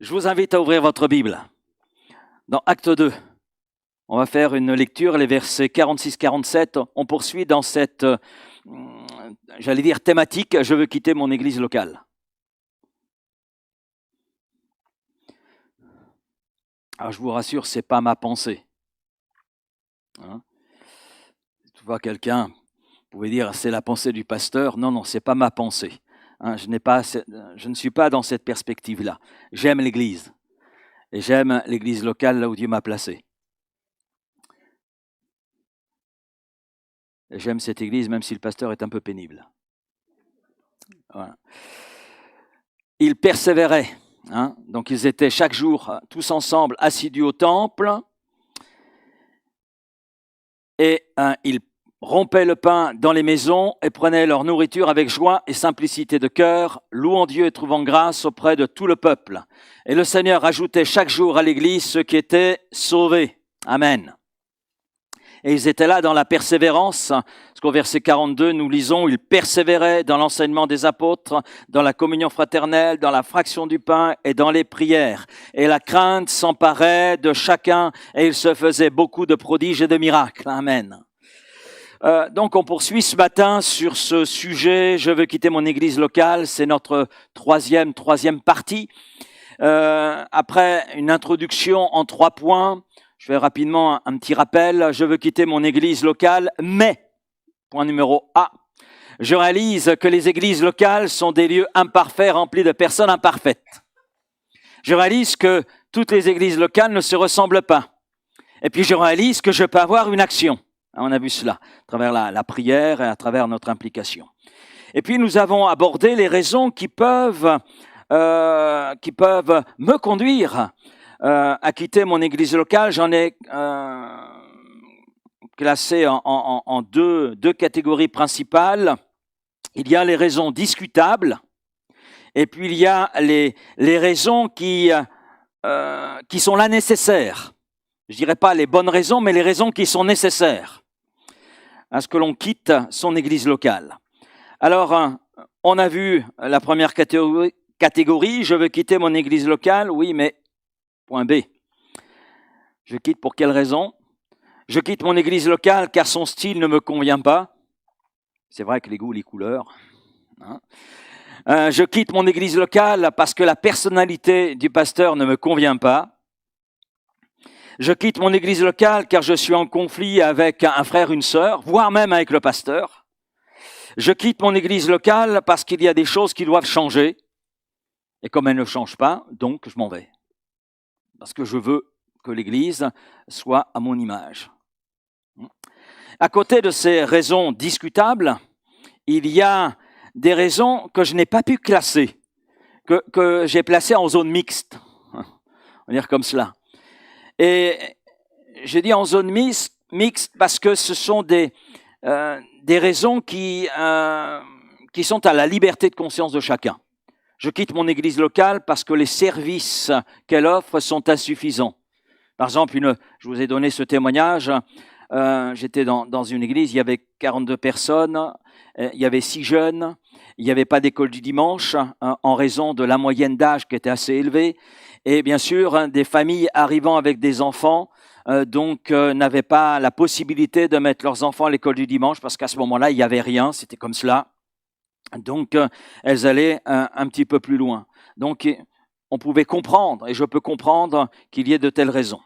Je vous invite à ouvrir votre Bible. Dans Acte 2, on va faire une lecture, les versets 46-47. On poursuit dans cette, thématique « Je veux quitter mon église locale ». Alors je vous rassure, ce n'est pas ma pensée. Tu vois quelqu'un, vous pouvez dire c'est la pensée du pasteur. Non, ce n'est pas ma pensée. Je ne suis pas dans cette perspective-là. J'aime l'Église. Et j'aime l'Église locale là où Dieu m'a placé. Et j'aime cette Église même si le pasteur est un peu pénible. Voilà. Ils persévéraient. Donc ils étaient chaque jour tous ensemble assidus au temple. Et ils rompaient le pain dans les maisons et prenaient leur nourriture avec joie et simplicité de cœur, louant Dieu et trouvant grâce auprès de tout le peuple. Et le Seigneur ajoutait chaque jour à l'Église ceux qui étaient sauvés. Amen. Et ils étaient là dans la persévérance, parce qu'au verset 42, nous lisons, ils persévéraient dans l'enseignement des apôtres, dans la communion fraternelle, dans la fraction du pain et dans les prières. Et la crainte s'emparait de chacun et il se faisait beaucoup de prodiges et de miracles. Amen. Donc on poursuit ce matin sur ce sujet, je veux quitter mon église locale, c'est notre troisième partie. Après une introduction en 3 points, je fais rapidement un petit rappel, je veux quitter mon église locale, mais, point numéro A, je réalise que les églises locales sont des lieux imparfaits remplis de personnes imparfaites. Je réalise que toutes les églises locales ne se ressemblent pas. Et puis je réalise que je peux avoir une action. On a vu cela à travers la prière et à travers notre implication. Et puis nous avons abordé les raisons qui peuvent me conduire à quitter mon église locale. J'en ai classé en deux catégories principales. Il y a les raisons discutables et puis il y a les raisons qui sont là nécessaires. Je dirais pas les bonnes raisons, mais les raisons qui sont nécessaires à ce que l'on quitte son église locale. Alors, on a vu la première catégorie, je veux quitter mon église locale, oui, mais point B. Je quitte pour quelle raison? Je quitte mon église locale car son style ne me convient pas. C'est vrai que les goûts, les couleurs. Je quitte mon église locale parce que la personnalité du pasteur ne me convient pas. Je quitte mon église locale car je suis en conflit avec un frère, une sœur, voire même avec le pasteur. Je quitte mon église locale parce qu'il y a des choses qui doivent changer. Et comme elles ne changent pas, donc je m'en vais. Parce que je veux que l'église soit à mon image. À côté de ces raisons discutables, il y a des raisons que je n'ai pas pu classer, que j'ai placées en zone mixte. On va dire comme cela. Et je dis en zone mixte parce que ce sont des raisons qui sont à la liberté de conscience de chacun. Je quitte mon église locale parce que les services qu'elle offre sont insuffisants. Par exemple, je vous ai donné ce témoignage, j'étais dans une église, il y avait 42 personnes, il y avait 6 jeunes, il n'y avait pas d'école du dimanche en raison de la moyenne d'âge qui était assez élevée. Et bien sûr, des familles arrivant avec des enfants, n'avaient pas la possibilité de mettre leurs enfants à l'école du dimanche parce qu'à ce moment-là, il n'y avait rien, c'était comme cela. Donc, elles allaient un petit peu plus loin. Donc, on pouvait comprendre, et je peux comprendre qu'il y ait de telles raisons.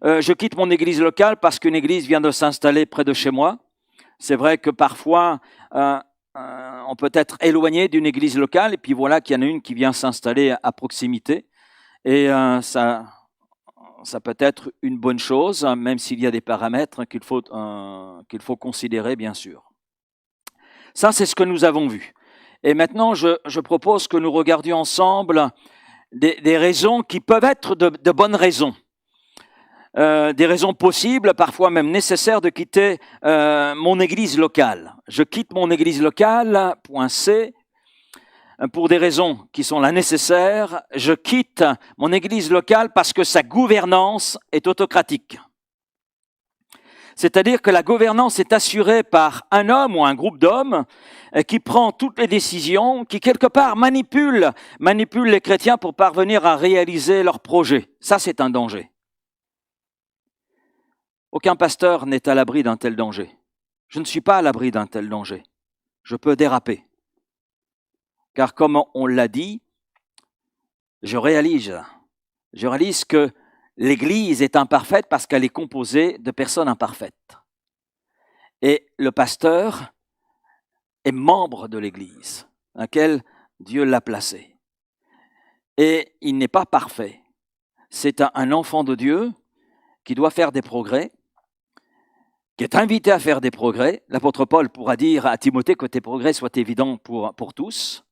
Je quitte mon église locale parce qu'une église vient de s'installer près de chez moi. C'est vrai que parfois, on peut être éloigné d'une église locale, et puis voilà qu'il y en a une qui vient s'installer à proximité. Et ça peut être une bonne chose, même s'il y a des paramètres qu'il faut considérer, bien sûr. Ça, c'est ce que nous avons vu. Et maintenant, je propose que nous regardions ensemble des raisons qui peuvent être de bonnes raisons. Des raisons possibles, parfois même nécessaires, de quitter mon église locale. Je quitte mon église locale, point C, pour des raisons qui sont là nécessaires. Je quitte mon église locale parce que sa gouvernance est autocratique. C'est-à-dire que la gouvernance est assurée par un homme ou un groupe d'hommes qui prend toutes les décisions, qui quelque part manipule les chrétiens pour parvenir à réaliser leurs projets. Ça, c'est un danger. Aucun pasteur n'est à l'abri d'un tel danger. Je ne suis pas à l'abri d'un tel danger. Je peux déraper. Car comme on l'a dit, je réalise que l'Église est imparfaite parce qu'elle est composée de personnes imparfaites. Et le pasteur est membre de l'Église, dans laquelle Dieu l'a placé. Et il n'est pas parfait. C'est un enfant de Dieu qui doit faire des progrès, qui est invité à faire des progrès. L'apôtre Paul pourra dire à Timothée que tes progrès soient évidents pour tous.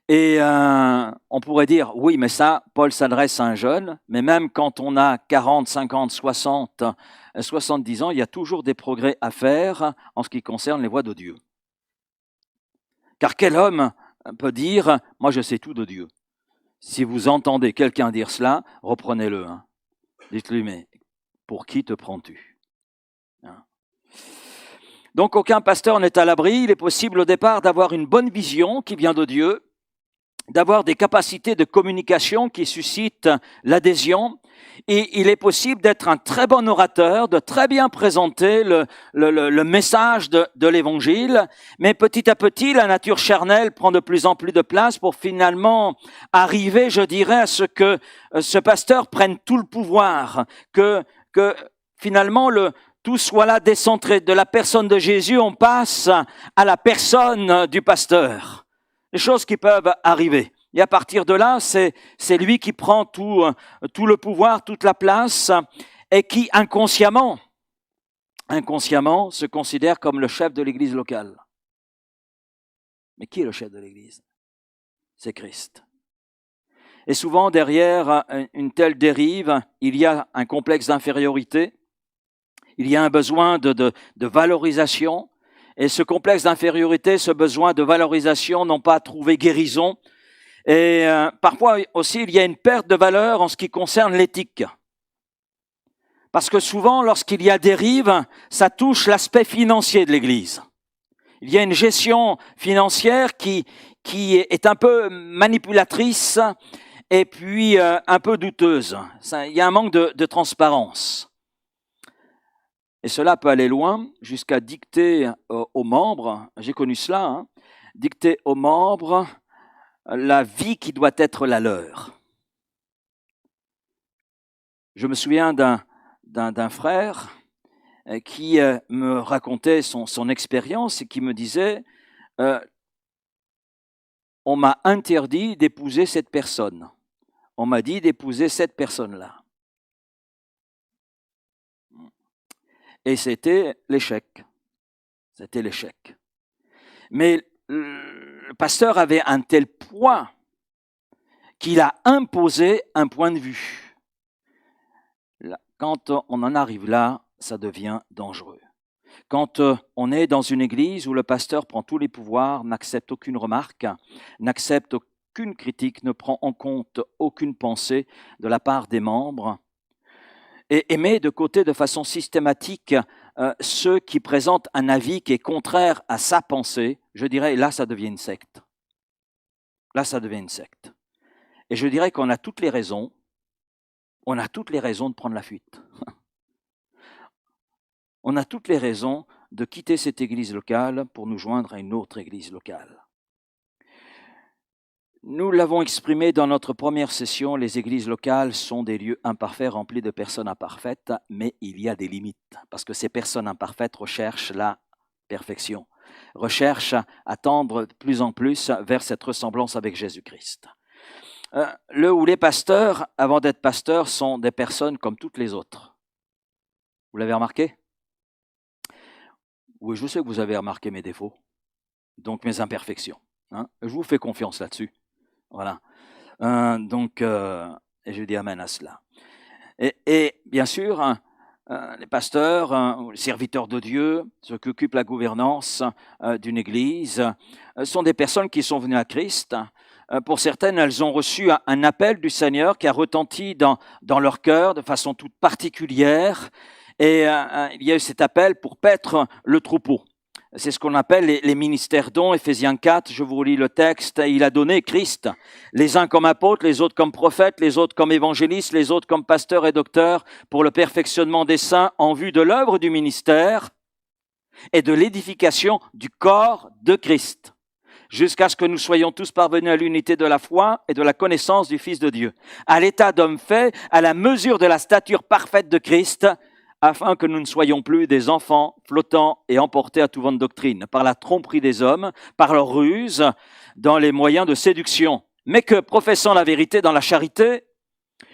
Et on pourrait dire, oui, mais ça, Paul s'adresse à un jeune, mais même quand on a 40, 50, 60, 70 ans, il y a toujours des progrès à faire en ce qui concerne les voies de Dieu. Car quel homme peut dire, moi je sais tout de Dieu? Si vous entendez quelqu'un dire cela, reprenez-le. Hein. Dites-lui, mais pour qui te prends-tu? Hein. Donc aucun pasteur n'est à l'abri. Il est possible au départ d'avoir une bonne vision qui vient de Dieu, d'avoir des capacités de communication qui suscitent l'adhésion. Et il est possible d'être un très bon orateur, de très bien présenter le message de l'Évangile, mais petit à petit, la nature charnelle prend de plus en plus de place pour finalement arriver, je dirais, à ce que ce pasteur prenne tout le pouvoir, que finalement tout soit là décentré. De la personne de Jésus, on passe à la personne du pasteur. Les choses qui peuvent arriver. Et à partir de là, c'est lui qui prend tout le pouvoir, toute la place, et qui inconsciemment se considère comme le chef de l'Église locale. Mais qui est le chef de l'Église? C'est Christ. Et souvent, derrière une telle dérive, il y a un complexe d'infériorité, il y a un besoin de valorisation, et ce complexe d'infériorité, ce besoin de valorisation n'ont pas trouvé guérison. Et parfois aussi, il y a une perte de valeur en ce qui concerne l'éthique. Parce que souvent, lorsqu'il y a dérive, ça touche l'aspect financier de l'Église. Il y a une gestion financière qui est un peu manipulatrice et puis un peu douteuse. Il y a un manque de transparence. Et cela peut aller loin jusqu'à dicter aux membres, j'ai connu cela, hein, dicter aux membres la vie qui doit être la leur. Je me souviens d'un frère qui me racontait son expérience et qui me disait on m'a interdit d'épouser cette personne. On m'a dit d'épouser cette personne-là. Et c'était l'échec. C'était l'échec. Mais le pasteur avait un tel poids qu'il a imposé un point de vue. Quand on en arrive là, ça devient dangereux. Quand on est dans une église où le pasteur prend tous les pouvoirs, n'accepte aucune remarque, n'accepte aucune critique, ne prend en compte aucune pensée de la part des membres, et met de côté de façon systématique ceux qui présentent un avis qui est contraire à sa pensée, je dirais, là, ça devient une secte. Là, ça devient une secte. Et je dirais qu'on a toutes les raisons, de prendre la fuite. On a toutes les raisons de quitter cette église locale pour nous joindre à une autre église locale. Nous l'avons exprimé dans notre première session, les églises locales sont des lieux imparfaits remplis de personnes imparfaites, mais il y a des limites, parce que ces personnes imparfaites recherchent la perfection, recherchent à tendre de plus en plus vers cette ressemblance avec Jésus-Christ. Le ou les pasteurs, avant d'être pasteurs, sont des personnes comme toutes les autres. Vous l'avez remarqué? Oui, je sais que vous avez remarqué mes défauts, donc mes imperfections. Hein? Je vous fais confiance là-dessus. Voilà. Et je dis amen à cela. Et bien sûr, les pasteurs, les serviteurs de Dieu, ceux qui occupent la gouvernance d'une église, sont des personnes qui sont venues à Christ. Pour certaines, elles ont reçu un appel du Seigneur qui a retenti dans leur cœur de façon toute particulière. Et il y a eu cet appel pour paître le troupeau. C'est ce qu'on appelle les ministères dons, Éphésiens 4, je vous relis le texte. Il a donné Christ, les uns comme apôtres, les autres comme prophètes, les autres comme évangélistes, les autres comme pasteurs et docteurs, pour le perfectionnement des saints en vue de l'œuvre du ministère et de l'édification du corps de Christ, jusqu'à ce que nous soyons tous parvenus à l'unité de la foi et de la connaissance du Fils de Dieu, à l'état d'homme fait, à la mesure de la stature parfaite de Christ, afin que nous ne soyons plus des enfants flottants et emportés à tout vent de doctrine, par la tromperie des hommes, par leur ruse, dans les moyens de séduction, mais que, professant la vérité dans la charité,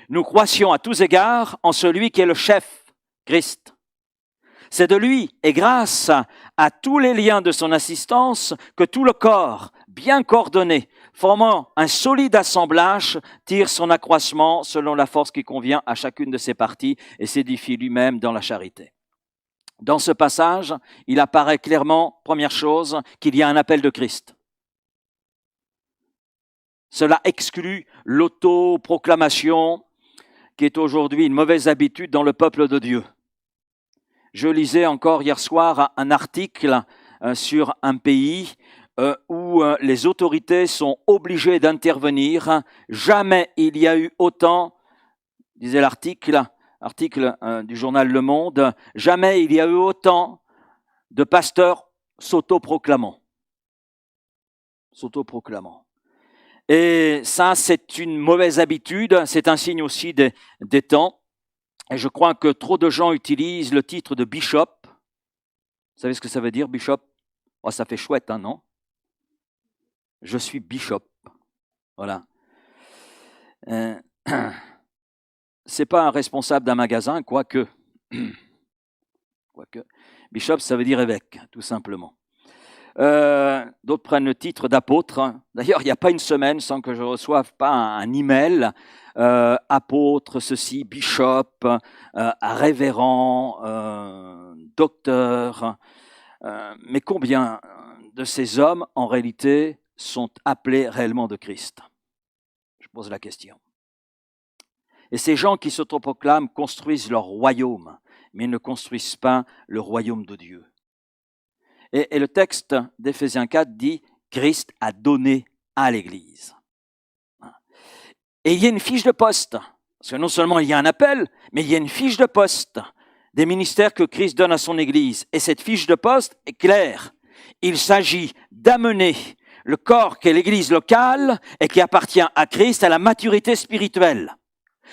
nous croissions à tous égards en celui qui est le chef, Christ. C'est de lui et grâce à tous les liens de son assistance que tout le corps, bien coordonné, formant un solide assemblage, tire son accroissement selon la force qui convient à chacune de ses parties et s'édifie lui-même dans la charité. Dans ce passage, il apparaît clairement, première chose, qu'il y a un appel de Christ. Cela exclut l'autoproclamation qui est aujourd'hui une mauvaise habitude dans le peuple de Dieu. Je lisais encore hier soir un article sur un pays où les autorités sont obligées d'intervenir. Jamais il y a eu autant, disait l'article du journal Le Monde, jamais il y a eu autant de pasteurs s'autoproclamant. Et ça, c'est une mauvaise habitude, c'est un signe aussi des temps. Et je crois que trop de gens utilisent le titre de bishop. Vous savez ce que ça veut dire, bishop? Oh, ça fait chouette, hein, non? Je suis bishop. Voilà. C'est pas un responsable d'un magasin, quoique. Bishop, ça veut dire évêque, tout simplement. D'autres prennent le titre d'apôtre. D'ailleurs, il n'y a pas une semaine sans que je ne reçoive pas un email. Apôtre, ceci, bishop, révérend, docteur. Mais combien de ces hommes, en réalité, sont appelés réellement de Christ? Je pose la question. Et ces gens qui s'autoproclament construisent leur royaume, mais ils ne construisent pas le royaume de Dieu. Et le texte d'Éphésiens 4 dit « Christ a donné à l'Église ». Et il y a une fiche de poste, parce que non seulement il y a un appel, mais il y a une fiche de poste des ministères que Christ donne à son Église. Et cette fiche de poste est claire. Il s'agit d'amener le corps qu'est l'Église locale et qui appartient à Christ à la maturité spirituelle.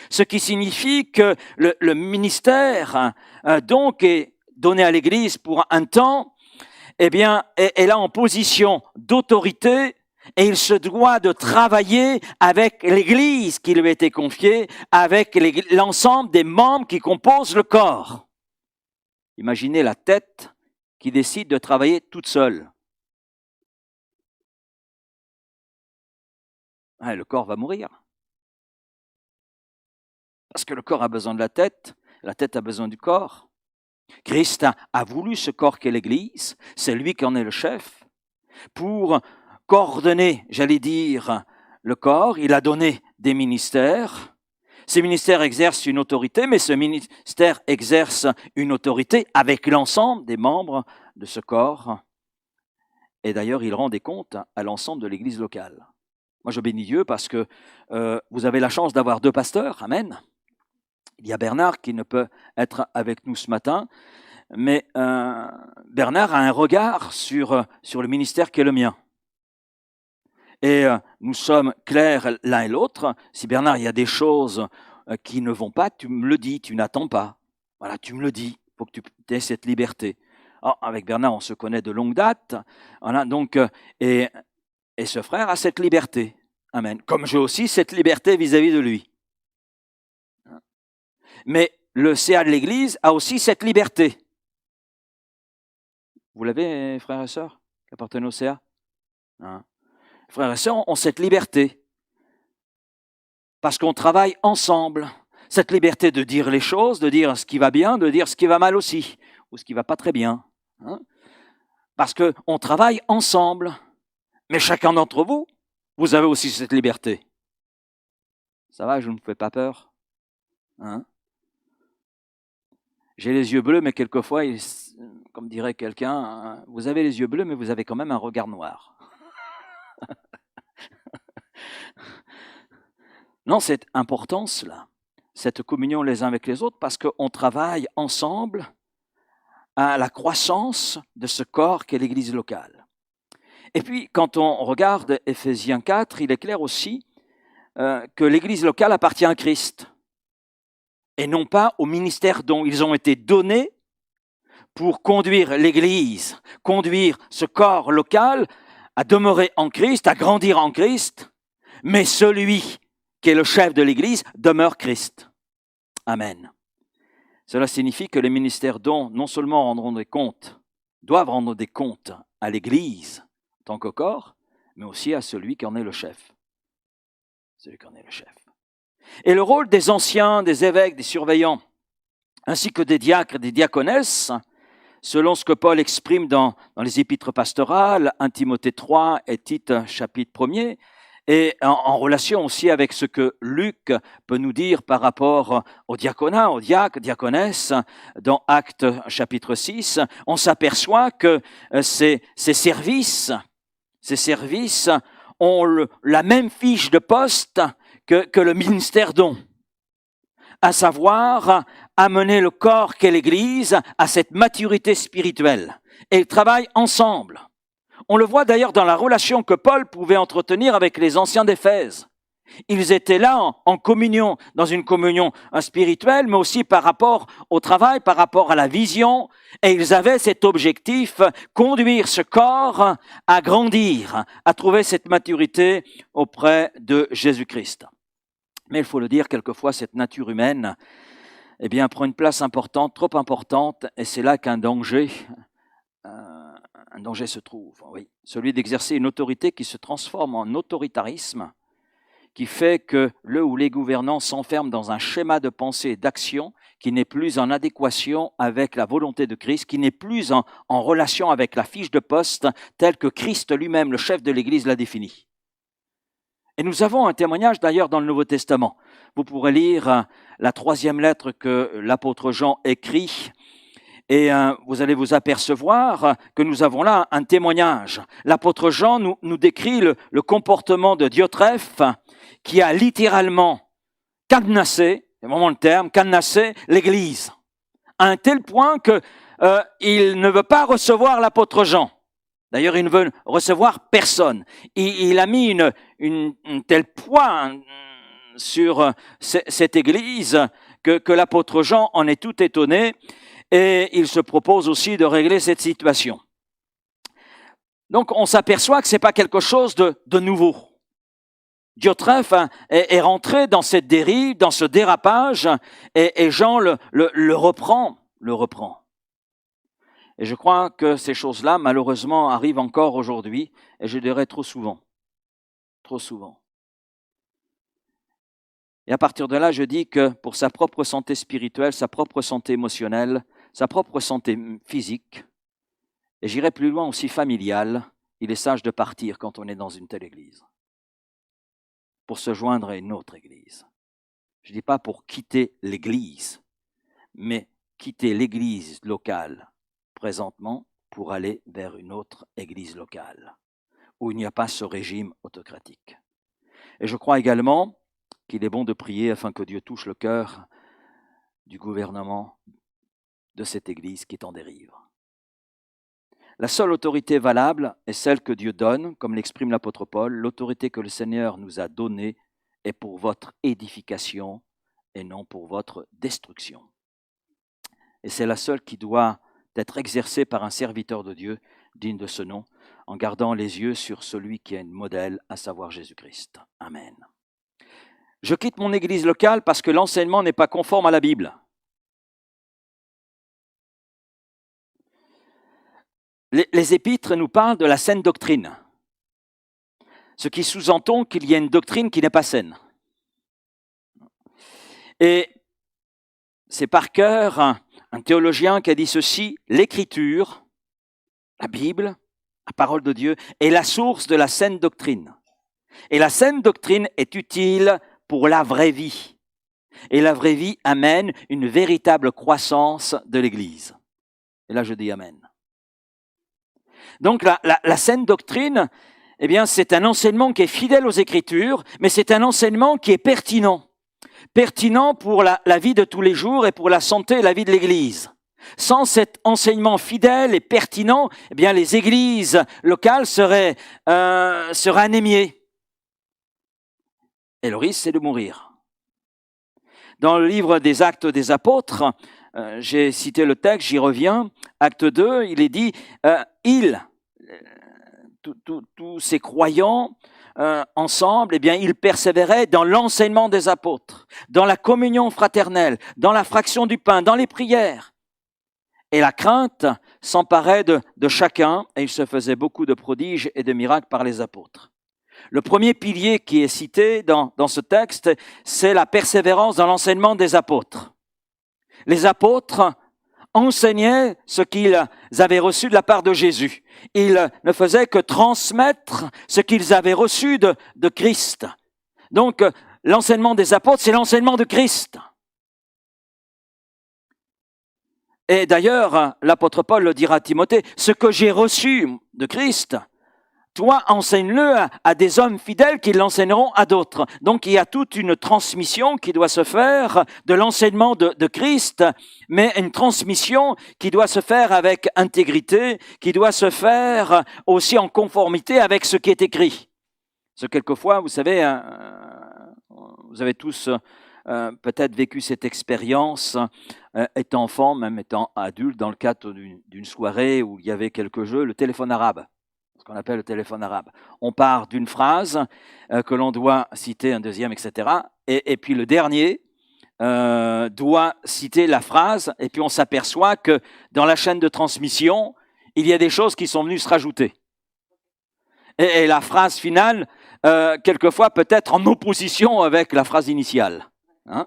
Ce qui signifie que le ministère donc est donné à l'Église pour un temps, eh bien, est là en position d'autorité et il se doit de travailler avec l'Église qui lui a été confiée, avec l'ensemble des membres qui composent le corps. Imaginez la tête qui décide de travailler toute seule. Le corps va mourir. Parce que le corps a besoin de la tête a besoin du corps. Christ a voulu ce corps qu'est l'Église, c'est lui qui en est le chef, pour coordonner, j'allais dire, le corps. Il a donné des ministères. Ces ministères exercent une autorité, mais ce ministère exerce une autorité avec l'ensemble des membres de ce corps. Et d'ailleurs, il rend des comptes à l'ensemble de l'Église locale. Moi, je bénis Dieu parce que vous avez la chance d'avoir 2 pasteurs, amen. Il y a Bernard qui ne peut être avec nous ce matin, mais Bernard a un regard sur le ministère qui est le mien. Et nous sommes clairs l'un et l'autre. Si Bernard, il y a des choses qui ne vont pas, tu me le dis, tu n'attends pas. Voilà, tu me le dis, il faut que tu aies cette liberté. Alors, avec Bernard, on se connaît de longue date. Voilà, donc, et ce frère a cette liberté. Amen. Comme j'ai aussi cette liberté vis-à-vis de lui. Mais le CA de l'Église a aussi cette liberté. Vous l'avez, frères et sœurs, qui appartiennent au CA? Frères et sœurs ont cette liberté. Parce qu'on travaille ensemble. Cette liberté de dire les choses, de dire ce qui va bien, de dire ce qui va mal aussi, ou ce qui va pas très bien. Parce qu'on travaille ensemble. Mais chacun d'entre vous, vous avez aussi cette liberté. Ça va, je ne vous fais pas peur? J'ai les yeux bleus, mais quelquefois, comme dirait quelqu'un, vous avez les yeux bleus, mais vous avez quand même un regard noir. Non, c'est important cela, cette communion les uns avec les autres, parce qu'on travaille ensemble à la croissance de ce corps qu'est l'Église locale. Et puis, quand on regarde Éphésiens 4, il est clair aussi que l'Église locale appartient à Christ et non pas au ministère dont ils ont été donnés pour conduire l'Église, conduire ce corps local à demeurer en Christ, à grandir en Christ, mais celui qui est le chef de l'Église demeure Christ. Amen. Cela signifie que les ministères dont non seulement rendront des comptes, doivent rendre des comptes à l'Église en tant que corps, mais aussi à celui qui en est le chef. Celui qui en est le chef. Et le rôle des anciens, des évêques, des surveillants, ainsi que des diacres et des diaconesses, selon ce que Paul exprime dans les épîtres pastorales, 1 Timothée 3 et Tite chapitre 1er, et en relation aussi avec ce que Luc peut nous dire par rapport au diaconat, aux diacres, diaconesses, dans Actes chapitre 6, on s'aperçoit que ces services ont la même fiche de poste que le ministère don, à savoir amener le corps qu'est l'Église à cette maturité spirituelle. Et ils travaillent ensemble. On le voit d'ailleurs dans la relation que Paul pouvait entretenir avec les anciens d'Éphèse. Ils étaient là en communion, dans une communion spirituelle, mais aussi par rapport au travail, par rapport à la vision. Et ils avaient cet objectif, conduire ce corps à grandir, à trouver cette maturité auprès de Jésus-Christ. Mais il faut le dire, quelquefois, cette nature humaine prend une place importante, trop importante, et c'est là qu'un danger se trouve. Oui. Celui d'exercer une autorité qui se transforme en autoritarisme, qui fait que le ou les gouvernants s'enferment dans un schéma de pensée et d'action qui n'est plus en adéquation avec la volonté de Christ, qui n'est plus en relation avec la fiche de poste telle que Christ lui-même, le chef de l'Église, l'a définie. Et nous avons un témoignage d'ailleurs dans le Nouveau Testament. Vous pourrez lire la 3e lettre que l'apôtre Jean écrit et vous allez vous apercevoir que nous avons là un témoignage. L'apôtre Jean nous décrit le comportement de Diotrephe qui a littéralement cadenassé, c'est vraiment le terme, cadenassé l'Église, à un tel point qu'il ne veut pas recevoir l'apôtre Jean. D'ailleurs, il ne veut recevoir personne. Il a mis une telle poids sur cette Église que l'apôtre Jean en est tout étonné et il se propose aussi de régler cette situation. Donc, on s'aperçoit que ce n'est pas quelque chose de nouveau. Diotrephe est rentré dans cette dérive, dans ce dérapage et Jean le reprend. Et je crois que ces choses-là, malheureusement, arrivent encore aujourd'hui, et je dirais trop souvent. Trop souvent. Et à partir de là, je dis que pour sa propre santé spirituelle, sa propre santé émotionnelle, sa propre santé physique, et j'irai plus loin aussi familiale, il est sage de partir quand on est dans une telle église, pour se joindre à une autre église. Je ne dis pas pour quitter l'église, mais quitter l'église locale présentement pour aller vers une autre église locale, où il n'y a pas ce régime autocratique. Et je crois également qu'il est bon de prier afin que Dieu touche le cœur du gouvernement de cette église qui est en dérive. La seule autorité valable est celle que Dieu donne, comme l'exprime l'apôtre Paul. L'autorité que le Seigneur nous a donnée est pour votre édification et non pour votre destruction. Et c'est la seule qui doit être exercée par un serviteur de Dieu digne de ce nom, en gardant les yeux sur celui qui est un modèle, à savoir Jésus-Christ. Amen. Je quitte mon église locale parce que l'enseignement n'est pas conforme à la Bible. Les épîtres nous parlent de la saine doctrine, ce qui sous-entend qu'il y a une doctrine qui n'est pas saine. Et c'est Parker, un théologien, qui a dit ceci: l'Écriture, la Bible, la parole de Dieu, est la source de la saine doctrine. Et la saine doctrine est utile pour la vraie vie. Et la vraie vie amène une véritable croissance de l'Église. Et là, je dis Amen. Donc, la saine doctrine, eh bien, c'est un enseignement qui est fidèle aux Écritures, mais c'est un enseignement qui est pertinent. Pertinent pour la vie de tous les jours et pour la santé et la vie de l'Église. Sans cet enseignement fidèle et pertinent, eh bien, les églises locales seraient anémiées. Et le risque, c'est de mourir. Dans le livre des Actes des Apôtres, j'ai cité le texte, j'y reviens, acte 2, il est dit, tous ces croyants ensemble, eh bien, ils persévéraient dans l'enseignement des apôtres, dans la communion fraternelle, dans la fraction du pain, dans les prières. Et la crainte s'emparait de chacun, et il se faisait beaucoup de prodiges et de miracles par les apôtres. Le premier pilier qui est cité dans ce texte, c'est la persévérance dans l'enseignement des apôtres. Les apôtres enseignaient ce qu'ils avaient reçu de la part de Jésus. Ils ne faisaient que transmettre ce qu'ils avaient reçu de Christ. Donc, l'enseignement des apôtres, c'est l'enseignement de Christ. Et d'ailleurs, l'apôtre Paul le dira à Timothée, ce que j'ai reçu de Christ, toi, enseigne-le à des hommes fidèles qui l'enseigneront à d'autres. Donc, il y a toute une transmission qui doit se faire de l'enseignement de Christ, mais une transmission qui doit se faire avec intégrité, qui doit se faire aussi en conformité avec ce qui est écrit. Parce que quelquefois, vous savez, vous avez tous peut-être vécu cette expérience, étant enfant, même étant adulte, dans le cadre d'une soirée où il y avait quelques jeux, le téléphone arabe. Ce qu'on appelle le téléphone arabe. On part d'une phrase que l'on doit citer un deuxième, etc. Et puis le dernier doit citer la phrase, et puis on s'aperçoit que dans la chaîne de transmission, il y a des choses qui sont venues se rajouter. Et la phrase finale, quelquefois peut être en opposition avec la phrase initiale. Hein?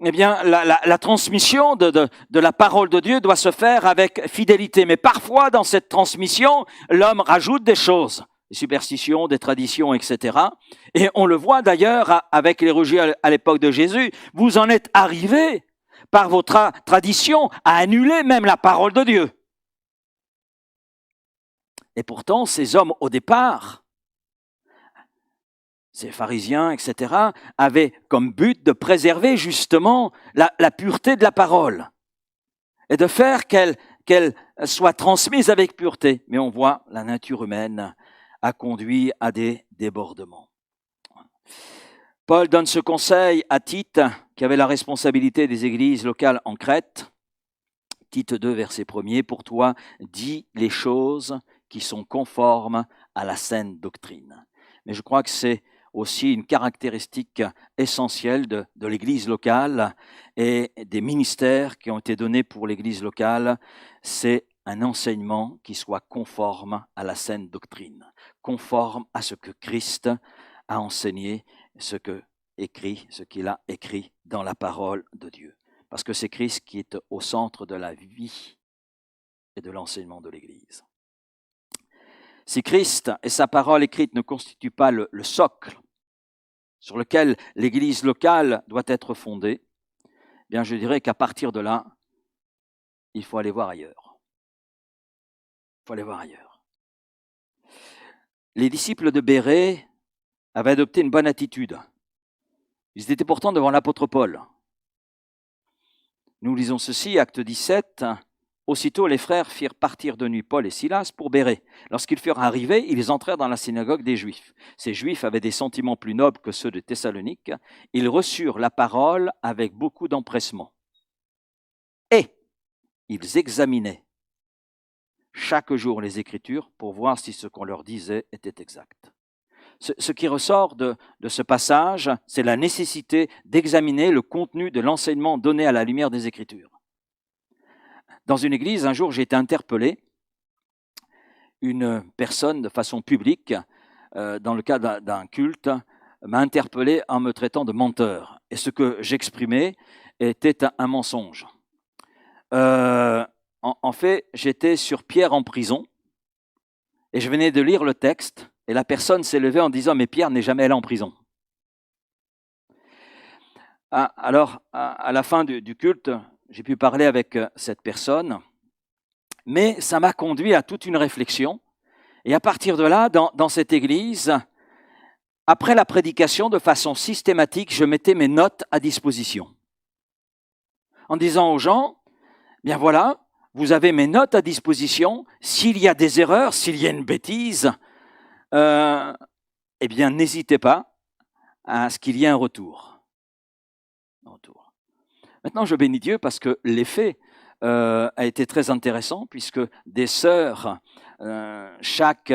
Eh bien, la transmission de la parole de Dieu doit se faire avec fidélité. Mais parfois, dans cette transmission, l'homme rajoute des choses, des superstitions, des traditions, etc. Et on le voit d'ailleurs avec les religieux à l'époque de Jésus. Vous en êtes arrivés, par votre tradition, à annuler même la parole de Dieu. Et pourtant, ces hommes, au départ, ces pharisiens, etc., avaient comme but de préserver justement la pureté de la parole et de faire qu'elle soit transmise avec pureté. Mais on voit, la nature humaine a conduit à des débordements. Paul donne ce conseil à Tite, qui avait la responsabilité des églises locales en Crète. Tite 2, verset 1er, « Pour toi, dis les choses qui sont conformes à la saine doctrine. » Mais je crois que c'est aussi une caractéristique essentielle de l'Église locale et des ministères qui ont été donnés pour l'Église locale, c'est un enseignement qui soit conforme à la saine doctrine, conforme à ce que Christ a enseigné, ce qu'il a écrit dans la parole de Dieu. Parce que c'est Christ qui est au centre de la vie et de l'enseignement de l'Église. Si Christ et sa parole écrite ne constituent pas le socle sur lequel l'Église locale doit être fondée, bien je dirais qu'à partir de là, il faut aller voir ailleurs. Il faut aller voir ailleurs. Les disciples de Bérée avaient adopté une bonne attitude. Ils étaient pourtant devant l'apôtre Paul. Nous lisons ceci, acte 17. Aussitôt, les frères firent partir de nuit Paul et Silas pour Bérée. Lorsqu'ils furent arrivés, ils entrèrent dans la synagogue des Juifs. Ces Juifs avaient des sentiments plus nobles que ceux de Thessalonique. Ils reçurent la parole avec beaucoup d'empressement. Et ils examinaient chaque jour les Écritures pour voir si ce qu'on leur disait était exact. Ce qui ressort de ce passage, c'est la nécessité d'examiner le contenu de l'enseignement donné à la lumière des Écritures. Dans une église, un jour, j'ai été interpellé. Une personne, de façon publique, dans le cadre d'un culte, m'a interpellé en me traitant de menteur. Et ce que j'exprimais était un mensonge. En fait, j'étais sur Pierre en prison et je venais de lire le texte et la personne s'est levée en disant « Mais Pierre n'est jamais allé en prison ». Alors, à la fin du culte, j'ai pu parler avec cette personne, mais ça m'a conduit à toute une réflexion. Et à partir de là, dans cette église, après la prédication, de façon systématique, je mettais mes notes à disposition. En disant aux gens, bien voilà, vous avez mes notes à disposition. S'il y a des erreurs, s'il y a une bêtise, eh bien, n'hésitez pas à ce qu'il y ait un retour. Maintenant, je bénis Dieu parce que l'effet a été très intéressant, puisque des sœurs, chaque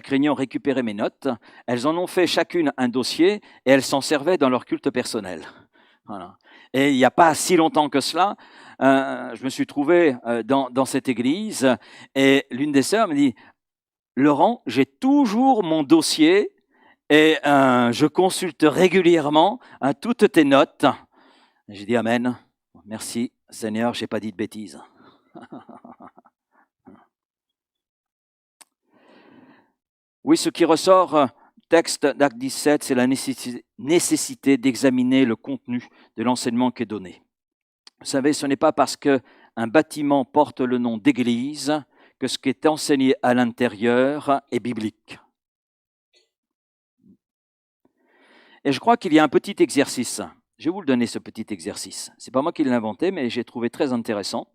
réunion récupérait mes notes. Elles en ont fait chacune un dossier et elles s'en servaient dans leur culte personnel. Voilà. Et il n'y a pas si longtemps que cela, je me suis trouvé dans cette église et l'une des sœurs me dit « Laurent, j'ai toujours mon dossier et je consulte régulièrement toutes tes notes. » J'ai dit « Amen, merci Seigneur, je n'ai pas dit de bêtises. » Oui, ce qui ressort, texte d'Acte 17, c'est la nécessité d'examiner le contenu de l'enseignement qui est donné. Vous savez, ce n'est pas parce qu'un bâtiment porte le nom d'église que ce qui est enseigné à l'intérieur est biblique. Et je crois qu'il y a un petit exercice. Je vais vous le donner, ce petit exercice. Ce n'est pas moi qui l'ai inventé, mais j'ai trouvé très intéressant.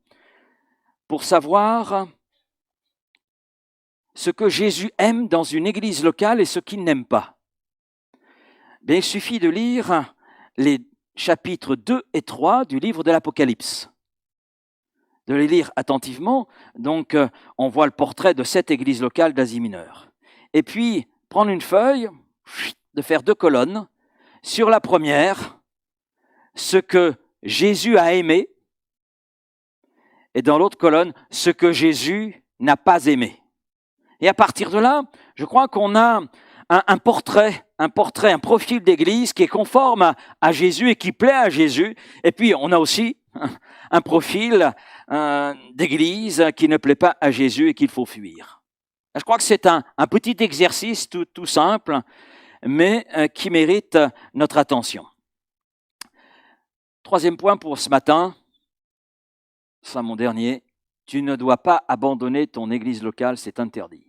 Pour savoir ce que Jésus aime dans une église locale et ce qu'il n'aime pas. Bien, il suffit de lire les chapitres 2 et 3 du livre de l'Apocalypse. De les lire attentivement. Donc, on voit le portrait de cette église locale d'Asie mineure. Et puis, prendre une feuille, de faire 2 colonnes. Sur la première, ce que Jésus a aimé, et dans l'autre colonne, ce que Jésus n'a pas aimé. Et à partir de là, je crois qu'on a un portrait, un profil d'église qui est conforme à Jésus et qui plaît à Jésus. Et puis, on a aussi un profil d'église qui ne plaît pas à Jésus et qu'il faut fuir. Je crois que c'est un petit exercice tout simple, mais qui mérite notre attention. Troisième point pour ce matin, c'est mon dernier, tu ne dois pas abandonner ton église locale, c'est interdit.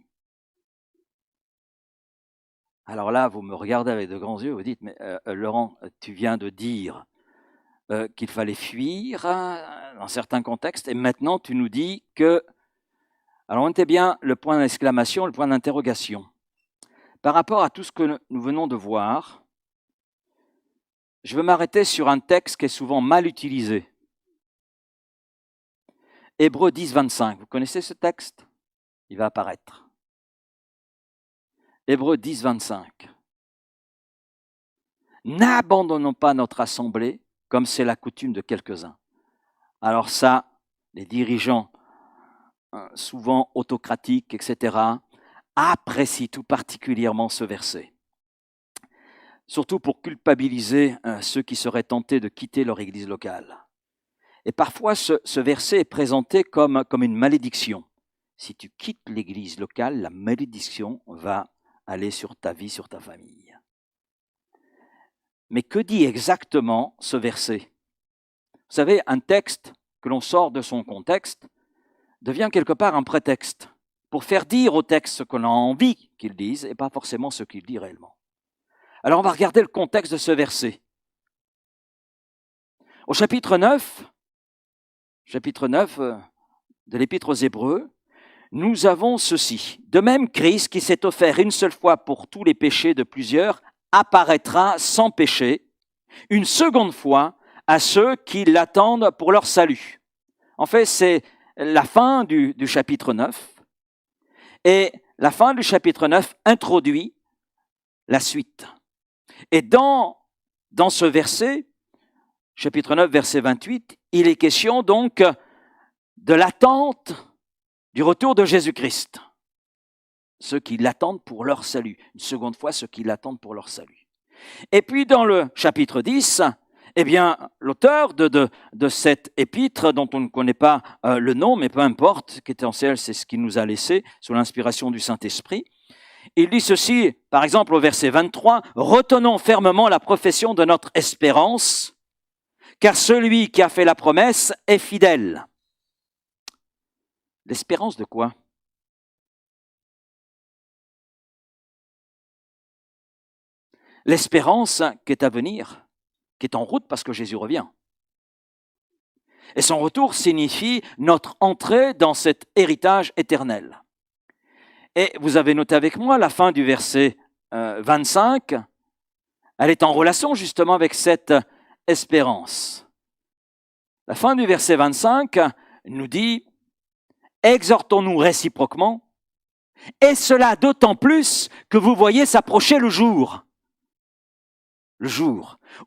Alors là, vous me regardez avec de grands yeux, vous dites, mais Laurent, tu viens de dire qu'il fallait fuir dans certains contextes, et maintenant tu nous dis que... Alors on était bien le point d'exclamation, le point d'interrogation. Par rapport à tout ce que nous venons de voir, je veux m'arrêter sur un texte qui est souvent mal utilisé. Hébreux 10, 25. Vous connaissez ce texte? Il va apparaître. Hébreux 10, 25. N'abandonnons pas notre assemblée comme c'est la coutume de quelques-uns. Alors ça, les dirigeants, souvent autocratiques, etc., apprécient tout particulièrement ce verset. Surtout pour culpabiliser ceux qui seraient tentés de quitter leur église locale. Et parfois, ce verset est présenté comme une malédiction. Si tu quittes l'église locale, la malédiction va aller sur ta vie, sur ta famille. Mais que dit exactement ce verset? Vous savez, un texte que l'on sort de son contexte devient quelque part un prétexte pour faire dire au texte ce qu'on a envie qu'il dise et pas forcément ce qu'il dit réellement. Alors on va regarder le contexte de ce verset. Au chapitre 9 de l'Épître aux Hébreux, nous avons ceci. De même, Christ, qui s'est offert une seule fois pour tous les péchés de plusieurs, apparaîtra sans péché, une seconde fois, à ceux qui l'attendent pour leur salut. En fait, c'est la fin du chapitre 9. Et la fin du chapitre 9 introduit la suite. Et dans ce verset, chapitre 9, verset 28, il est question donc de l'attente du retour de Jésus-Christ. Ceux qui l'attendent pour leur salut. Une seconde fois, ceux qui l'attendent pour leur salut. Et puis dans le chapitre 10, eh bien, l'auteur de cette épître, dont on ne connaît pas le nom, mais peu importe, ce qui est essentiel, c'est ce qu'il nous a laissé sous l'inspiration du Saint-Esprit. Il dit ceci, par exemple au verset 23, « Retenons fermement la profession de notre espérance, car celui qui a fait la promesse est fidèle. L'espérance de quoi? L'espérance qui est à venir, qui est en route parce que Jésus revient. Et son retour signifie notre entrée dans cet héritage éternel. Et vous avez noté avec moi la fin du verset 25, elle est en relation justement avec cette espérance. La fin du verset 25 nous dit « Exhortons-nous réciproquement, et cela d'autant plus que vous voyez s'approcher le jour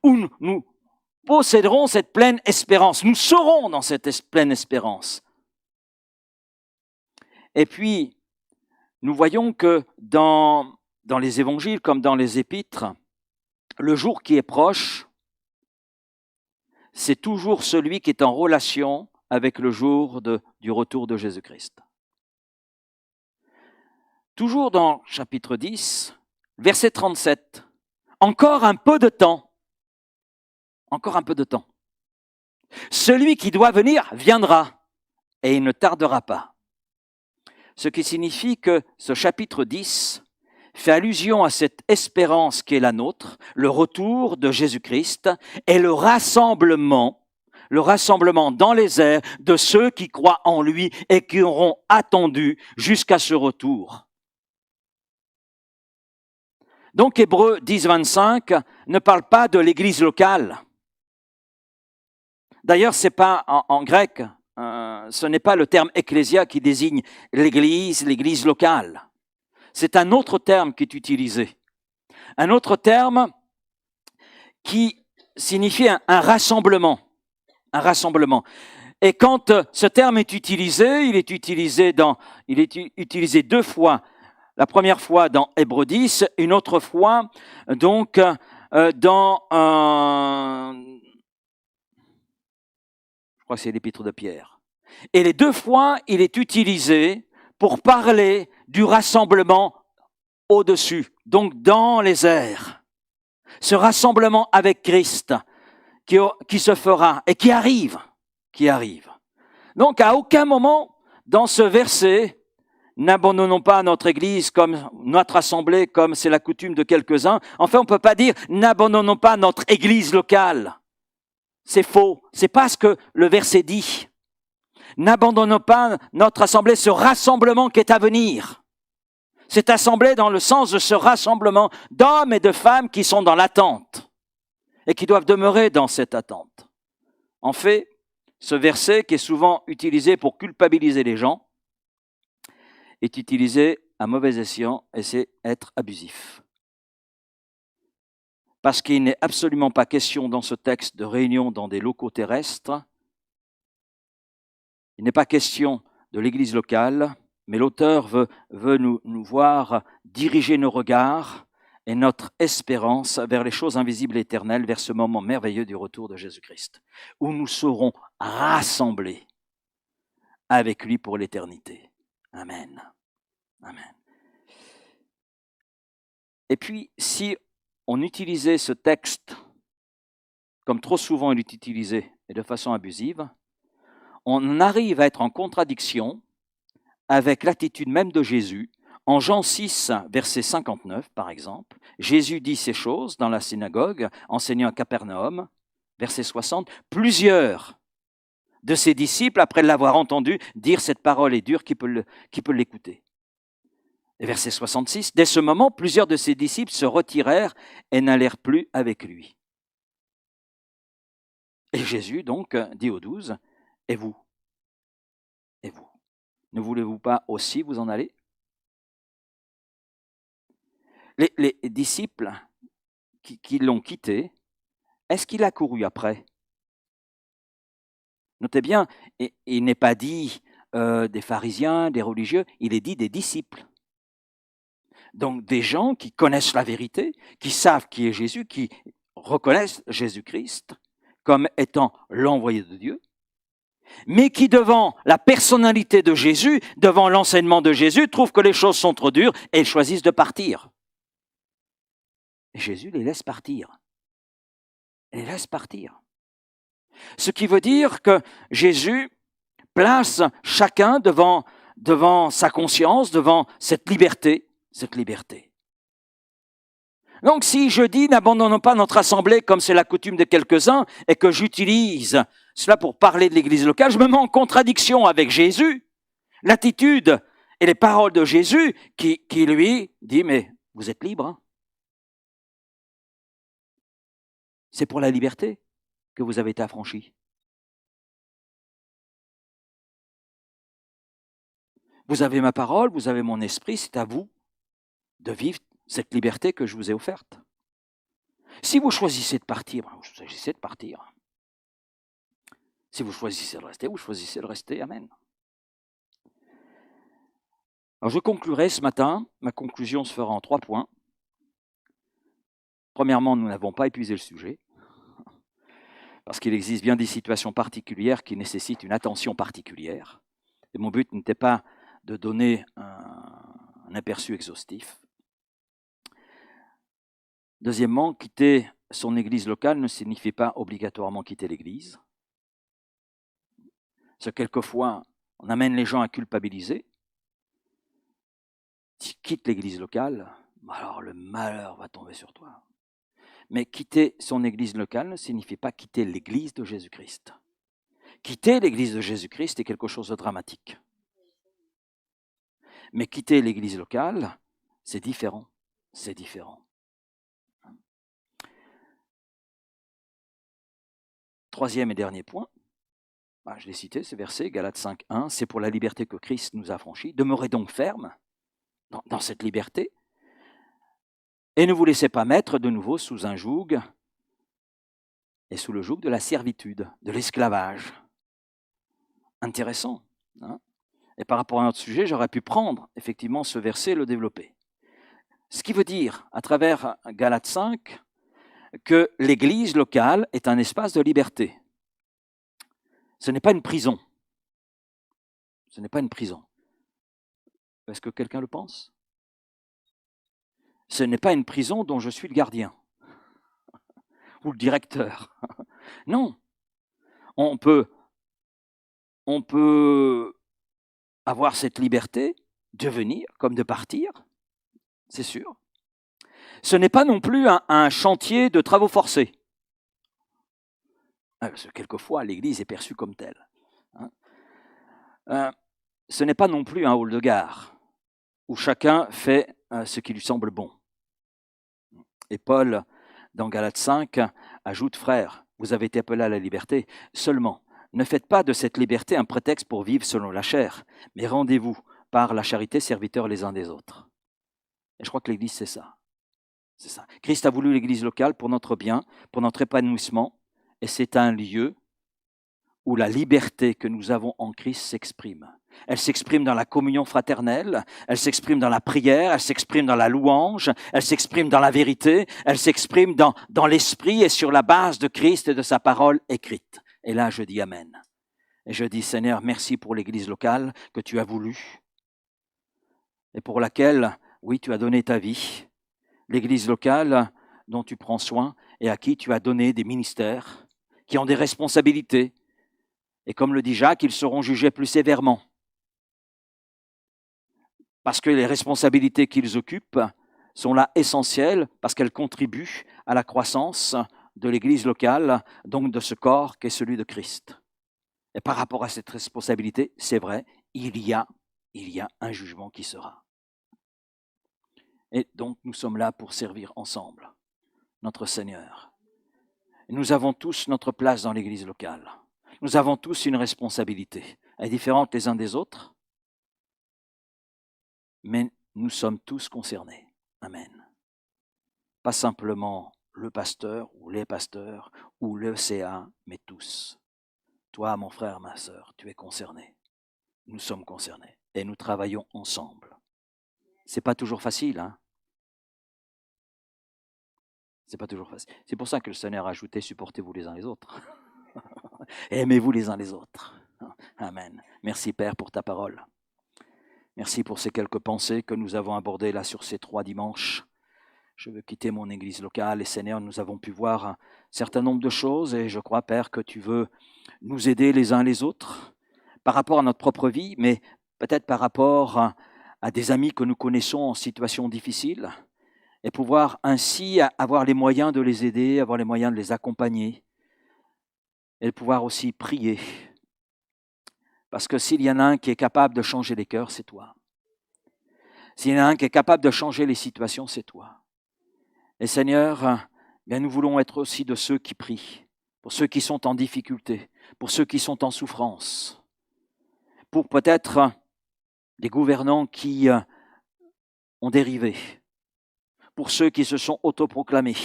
où nous posséderons cette pleine espérance, nous serons dans cette pleine espérance. » Et puis, nous voyons que dans les évangiles comme dans les épîtres, le jour qui est proche, c'est toujours celui qui est en relation avec le jour du retour de Jésus-Christ. Toujours dans chapitre 10, verset 37, encore un peu de temps. Encore un peu de temps. Celui qui doit venir viendra et il ne tardera pas. Ce qui signifie que ce chapitre 10 fait allusion à cette espérance qui est la nôtre, le retour de Jésus-Christ et le rassemblement dans les airs de ceux qui croient en lui et qui auront attendu jusqu'à ce retour. Donc Hébreux 10, 25 ne parle pas de l'église locale. D'ailleurs, c'est pas en grec, ce n'est pas le terme ecclésia qui désigne l'église locale. C'est un autre terme qui est utilisé. Un autre terme qui signifie un rassemblement. Un rassemblement. Et quand ce terme est utilisé, il est utilisé deux fois. La première fois dans Hébreux 10, une autre fois donc dans je crois que c'est l'épître de Pierre. Et les deux fois, il est utilisé pour parler du rassemblement au-dessus, donc dans les airs. Ce rassemblement avec Christ qui se fera et qui arrive. Donc à aucun moment dans ce verset, n'abandonnons pas notre Église comme notre assemblée, comme c'est la coutume de quelques-uns. Enfin, on ne peut pas dire n'abandonnons pas notre Église locale. C'est faux. C'est pas ce que le verset dit. N'abandonnons pas notre assemblée, ce rassemblement qui est à venir. Cette assemblée dans le sens de ce rassemblement d'hommes et de femmes qui sont dans l'attente et qui doivent demeurer dans cette attente. En fait, ce verset qui est souvent utilisé pour culpabiliser les gens est utilisé à mauvais escient et c'est être abusif. Parce qu'il n'est absolument pas question dans ce texte de réunion dans des locaux terrestres. Il n'est pas question de l'église locale, mais l'auteur veut nous voir diriger nos regards et notre espérance vers les choses invisibles et éternelles, vers ce moment merveilleux du retour de Jésus-Christ, où nous serons rassemblés avec lui pour l'éternité. Amen. Amen. Et puis, si on utilisait ce texte, comme trop souvent il est utilisé, et de façon abusive, on arrive à être en contradiction avec l'attitude même de Jésus. En Jean 6, verset 59, par exemple, Jésus dit ces choses dans la synagogue, enseignant à Capernaum, verset 60, plusieurs de ses disciples, après l'avoir entendu dire cette parole est dure, qui peut l'écouter. Et verset 66, dès ce moment, plusieurs de ses disciples se retirèrent et n'allèrent plus avec lui. Et Jésus donc dit aux 12, et vous? Et vous? Ne voulez-vous pas aussi vous en aller? Les disciples qui l'ont quitté, est-ce qu'il a couru après? Notez bien, il n'est pas dit des pharisiens, des religieux, il est dit des disciples. Donc des gens qui connaissent la vérité, qui savent qui est Jésus, qui reconnaissent Jésus-Christ comme étant l'envoyé de Dieu, mais qui devant la personnalité de Jésus, devant l'enseignement de Jésus, trouvent que les choses sont trop dures et ils choisissent de partir. Et Jésus les laisse partir. Il les laisse partir. Ce qui veut dire que Jésus place chacun devant sa conscience, devant cette liberté. Donc si je dis n'abandonnons pas notre assemblée comme c'est la coutume de quelques-uns et que j'utilise cela pour parler de l'église locale, je me mets en contradiction avec Jésus, l'attitude et les paroles de Jésus qui lui dit mais vous êtes libre. Hein? C'est pour la liberté que vous avez été affranchis. Vous avez ma parole, vous avez mon esprit, c'est à vous de vivre cette liberté que je vous ai offerte. Si vous choisissez de partir, vous choisissez de partir. Si vous choisissez de rester, vous choisissez de rester. Amen. Alors je conclurai ce matin, ma conclusion se fera en 3 points. Premièrement, nous n'avons pas épuisé le sujet, parce qu'il existe bien des situations particulières qui nécessitent une attention particulière. Et mon but n'était pas de donner un aperçu exhaustif. Deuxièmement, quitter son église locale ne signifie pas obligatoirement quitter l'église. Parce que quelquefois, on amène les gens à culpabiliser. Si tu quittes l'église locale, alors le malheur va tomber sur toi. Mais quitter son église locale ne signifie pas quitter l'église de Jésus-Christ. Quitter l'église de Jésus-Christ est quelque chose de dramatique. Mais quitter l'église locale, c'est différent. C'est différent. Troisième et dernier point, je l'ai cité, ce verset, Galates 5:1, c'est pour la liberté que Christ nous a affranchis. Demeurez donc fermes dans cette liberté et ne vous laissez pas mettre de nouveau sous un joug et sous le joug de la servitude, de l'esclavage. Intéressant. Hein? Et par rapport à notre sujet, j'aurais pu prendre effectivement ce verset et le développer. Ce qui veut dire, à travers Galates 5, que l'église locale est un espace de liberté. Ce n'est pas une prison. Ce n'est pas une prison. Est-ce que quelqu'un le pense? Ce n'est pas une prison dont je suis le gardien ou le directeur. Non. On peut avoir cette liberté de venir comme de partir, c'est sûr. Ce n'est pas non plus un chantier de travaux forcés. Parce que quelquefois, l'Église est perçue comme telle. Ce n'est pas non plus un hall de gare où chacun fait ce qui lui semble bon. Et Paul, dans Galates 5, ajoute, frères, vous avez été appelés à la liberté, seulement, ne faites pas de cette liberté un prétexte pour vivre selon la chair, mais rendez-vous par la charité serviteurs les uns des autres. Et je crois que l'Église, c'est ça. C'est ça. Christ a voulu l'Église locale pour notre bien, pour notre épanouissement, et c'est un lieu où la liberté que nous avons en Christ s'exprime. Elle s'exprime dans la communion fraternelle, elle s'exprime dans la prière, elle s'exprime dans la louange, elle s'exprime dans la vérité, elle s'exprime dans l'esprit et sur la base de Christ et de sa parole écrite. Et là, je dis Amen. Et je dis, Seigneur, merci pour l'Église locale que tu as voulu et pour laquelle, oui, tu as donné ta vie. L'Église locale dont tu prends soin et à qui tu as donné des ministères qui ont des responsabilités. Et comme le dit Jacques, ils seront jugés plus sévèrement. Parce que les responsabilités qu'ils occupent sont là essentielles, parce qu'elles contribuent à la croissance de l'Église locale, donc de ce corps qu'est celui de Christ. Et par rapport à cette responsabilité, c'est vrai, il y a un jugement qui sera. Et donc nous sommes là pour servir ensemble notre Seigneur. Et nous avons tous notre place dans l'Église locale. Nous avons tous une responsabilité. Elle est différente les uns des autres, mais nous sommes tous concernés. Amen. Pas simplement le pasteur ou les pasteurs ou le CA, mais tous. Toi, mon frère, ma sœur, tu es concerné. Nous sommes concernés et nous travaillons ensemble. C'est pas toujours facile, hein? C'est pas toujours facile. C'est pour ça que le Seigneur a ajouté « supportez-vous les uns les autres ». Aimez-vous les uns les autres. Amen. Merci Père pour ta parole. Merci pour ces quelques pensées que nous avons abordées là sur ces 3 dimanches. Je veux quitter mon église locale. Et Seigneur, nous avons pu voir un certain nombre de choses et je crois, Père, que tu veux nous aider les uns les autres par rapport à notre propre vie, mais peut-être par rapport à des amis que nous connaissons en situation difficile et pouvoir ainsi avoir les moyens de les aider, avoir les moyens de les accompagner et pouvoir aussi prier. Parce que s'il y en a un qui est capable de changer les cœurs, c'est toi. S'il y en a un qui est capable de changer les situations, c'est toi. Et Seigneur, bien nous voulons être aussi de ceux qui prient, pour ceux qui sont en difficulté, pour ceux qui sont en souffrance, pour peut-être des gouvernants qui ont dérivé, pour ceux qui se sont autoproclamés,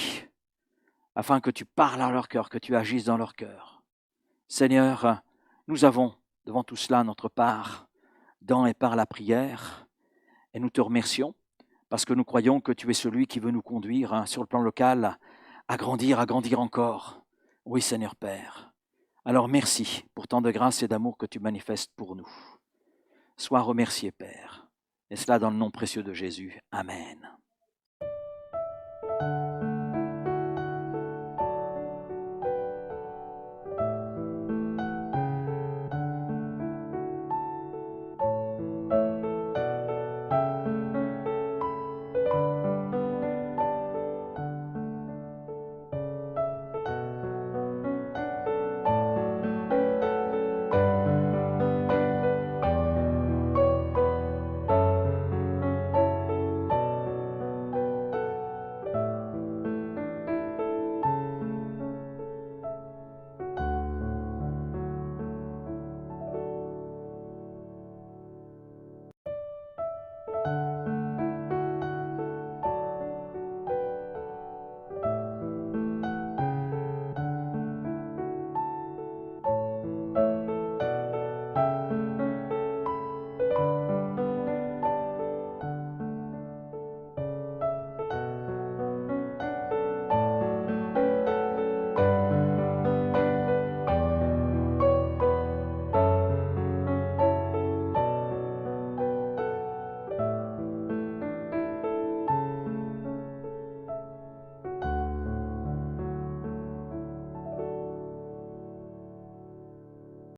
afin que tu parles à leur cœur, que tu agisses dans leur cœur. Seigneur, nous avons devant tout cela notre part dans et par la prière, et nous te remercions parce que nous croyons que tu es celui qui veut nous conduire sur le plan local à grandir encore. Oui, Seigneur Père. Alors merci pour tant de grâce et d'amour que tu manifestes pour nous. Sois remercié, Père. Et cela dans le nom précieux de Jésus. Amen.